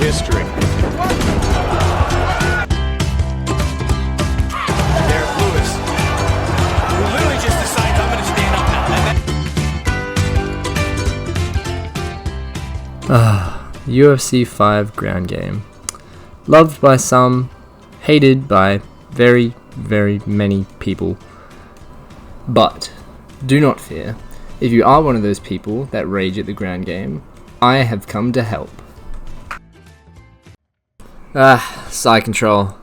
history. Derek Lewis, who literally just decided I'm going to stand up now. UFC 5 ground game. Loved by some, hated by very, very many people. But do not fear. If you are one of those people that rage at the ground game, I have come to help. Side control.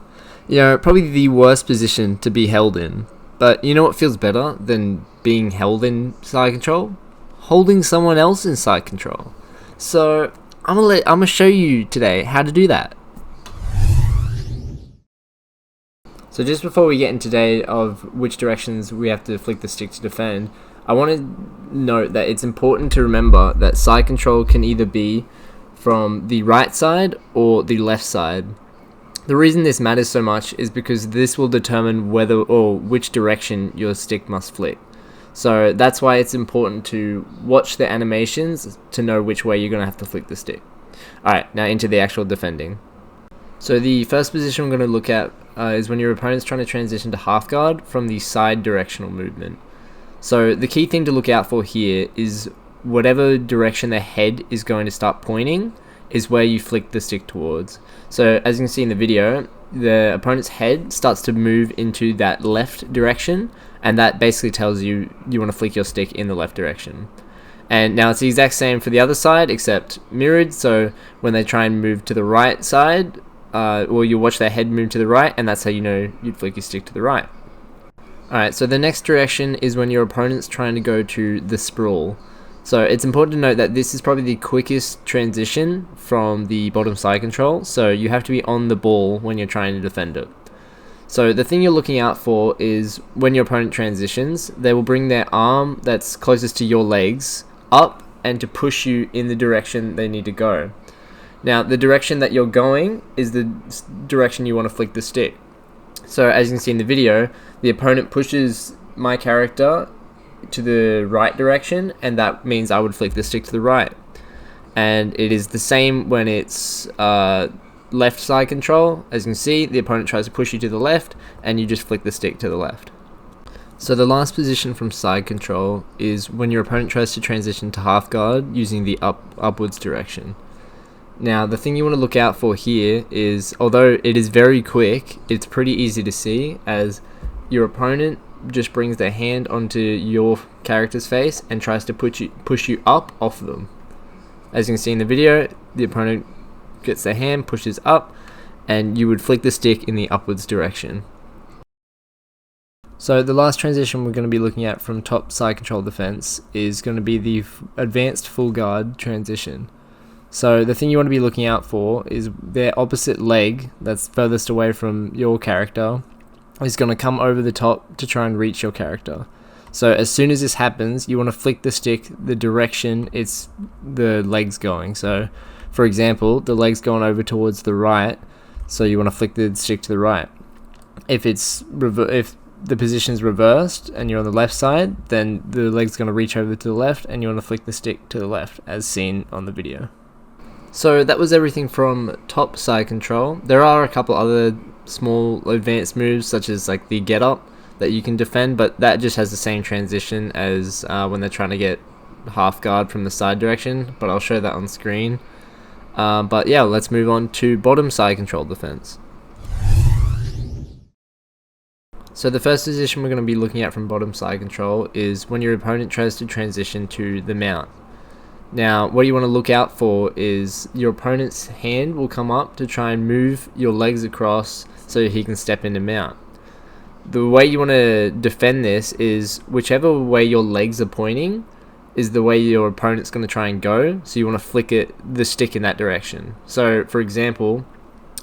You know, probably the worst position to be held in. But you know what feels better than being held in side control? Holding someone else in side control. So I'm gonna show you today how to do that. So just before we get into today of which directions we have to flick the stick to defend, I want to note that it's important to remember that side control can either be from the right side or the left side. The reason this matters so much is because this will determine whether or which direction your stick must flick. So that's why it's important to watch the animations to know which way you're going to have to flick the stick. Alright, now into the actual defending. So the first position we're going to look at is when your opponent's trying to transition to half guard from the side directional movement. So the key thing to look out for here is whatever direction their head is going to start pointing is where you flick the stick towards. So as you can see in the video, the opponent's head starts to move into that left direction, and that basically tells you you want to flick your stick in the left direction. And now it's the exact same for the other side except mirrored, so when they try and move to the right side, or you watch their head move to the right, and that's how you know you'd flick your stick to the right. Alright, so the next direction is when your opponent's trying to go to the sprawl. So it's important to note that this is probably the quickest transition from the bottom side control, so you have to be on the ball when you're trying to defend it. So the thing you're looking out for is when your opponent transitions, they will bring their arm that's closest to your legs up and to push you in the direction they need to go. Now the direction that you're going is the direction you want to flick the stick. So as you can see in the video, the opponent pushes my character to the right direction, and that means I would flick the stick to the right. And it is the same when it's left side control. As you can see, the opponent tries to push you to the left, and you just flick the stick to the left. So the last position from side control is when your opponent tries to transition to half guard using the upwards direction. Now the thing you want to look out for here is, although it is very quick, it's pretty easy to see as your opponent just brings their hand onto your character's face and tries to push you up off them. As you can see in the video, the opponent gets their hand, pushes up, and you would flick the stick in the upwards direction. So the last transition we're going to be looking at from top side control defense is going to be the advanced full guard transition. So the thing you want to be looking out for is their opposite leg that's furthest away from your character is going to come over the top to try and reach your character. So as soon as this happens, you want to flick the stick the direction the leg's going. So for example, the leg's going over towards the right, so you want to flick the stick to the right. If the position's reversed and you're on the left side, then the leg's going to reach over to the left and you want to flick the stick to the left as seen on the video. So that was everything from top side control. There are a couple other small advanced moves such as like the get up that you can defend, but that just has the same transition as when they're trying to get half guard from the side direction, but I'll show that on screen. But yeah, let's move on to bottom side control defense. So the first position we're going to be looking at from bottom side control is when your opponent tries to transition to the mount. Now, what you want to look out for is your opponent's hand will come up to try and move your legs across so he can step into mount. The way you want to defend this is whichever way your legs are pointing is the way your opponent's going to try and go, so you want to flick the stick in that direction. So, for example,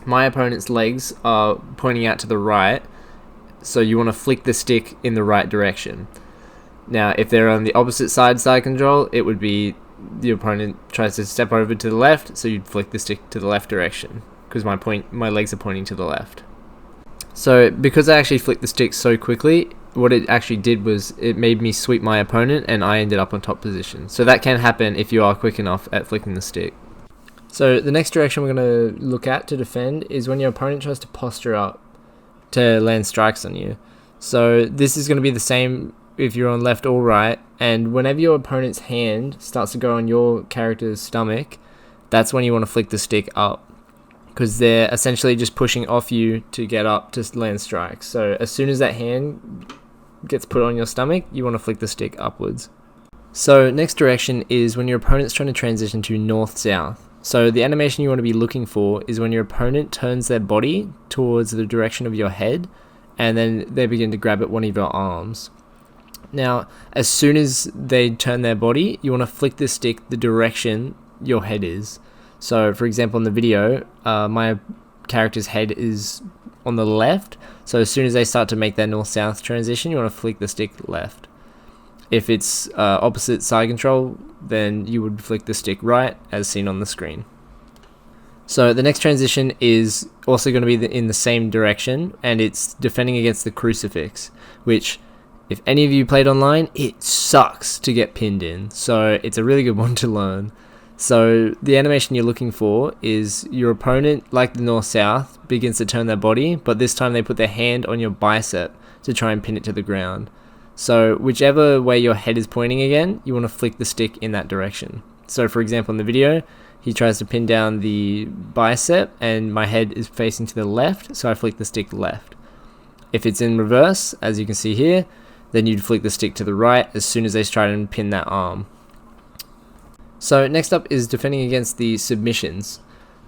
my opponent's legs are pointing out to the right, so you want to flick the stick in the right direction. Now, if they're on the opposite side control, it would be the opponent tries to step over to the left, so you'd flick the stick to the left direction because my legs are pointing to the left. So because I actually flicked the stick so quickly, what it actually did was it made me sweep my opponent and I ended up on top position. So that can happen if you are quick enough at flicking the stick. So the next direction we're going to look at to defend is when your opponent tries to posture up to land strikes on you. So this is going to be the same if you're on left or right, and whenever your opponent's hand starts to go on your character's stomach, that's when you want to flick the stick up, because they're essentially just pushing off you to get up to land strikes. So as soon as that hand gets put on your stomach, you want to flick the stick upwards. So next direction is when your opponent's trying to transition to north-south. So the animation you want to be looking for is when your opponent turns their body towards the direction of your head, and then they begin to grab at one of your arms. Now, as soon as they turn their body, you want to flick the stick the direction your head is. So, for example, in the video, my character's head is on the left. So as soon as they start to make that north-south transition, you want to flick the stick left. If it's opposite side control, then you would flick the stick right, as seen on the screen. So the next transition is also going to be in the same direction, and it's defending against the crucifix, which, if any of you played online, it sucks to get pinned in. So it's a really good one to learn. So the animation you're looking for is your opponent, like the north-south, begins to turn their body, but this time they put their hand on your bicep to try and pin it to the ground. So whichever way your head is pointing again, you want to flick the stick in that direction. So for example, in the video, he tries to pin down the bicep and my head is facing to the left, so I flick the stick left. If it's in reverse, as you can see here, then you'd flick the stick to the right as soon as they try and pin that arm. So next up is defending against the submissions.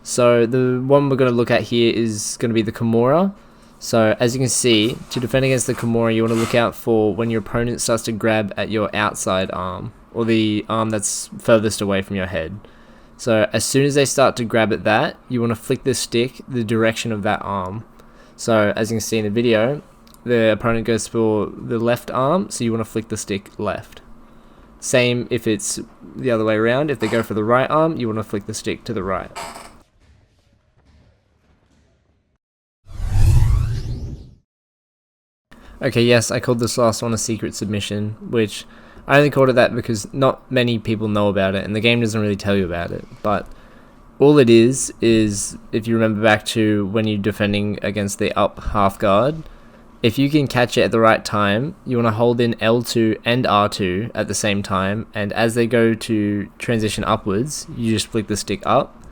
So the one we're going to look at here is going to be the Kimura. So as you can see, to defend against the Kimura, you want to look out for when your opponent starts to grab at your outside arm, or the arm that's furthest away from your head. So as soon as they start to grab at that, you want to flick the stick the direction of that arm. So as you can see in the video, the opponent goes for the left arm, so you want to flick the stick left. Same if it's the other way around. If they go for the right arm, you want to flick the stick to the right. Okay, yes, I called this last one a secret submission, which I only called it that because not many people know about it, and the game doesn't really tell you about it. But all it is if you remember back to when you're defending against the up half guard, if you can catch it at the right time, you want to hold in L2 and R2 at the same time, and as they go to transition upwards, you just flick the stick up,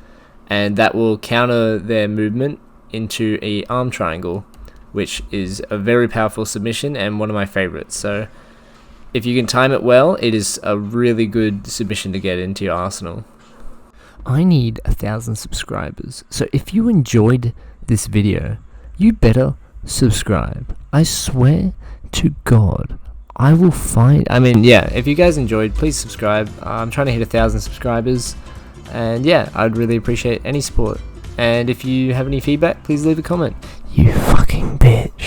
and that will counter their movement into a arm triangle, which is a very powerful submission and one of my favorites. So if you can time it well, it is a really good submission to get into your arsenal. I need 1,000 subscribers, so if you enjoyed this video, you better subscribe. I swear to God, I will find... if you guys enjoyed, please subscribe. I'm trying to hit 1,000 subscribers, and yeah, I'd really appreciate any support. And if you have any feedback, please leave a comment. You fucking bitch.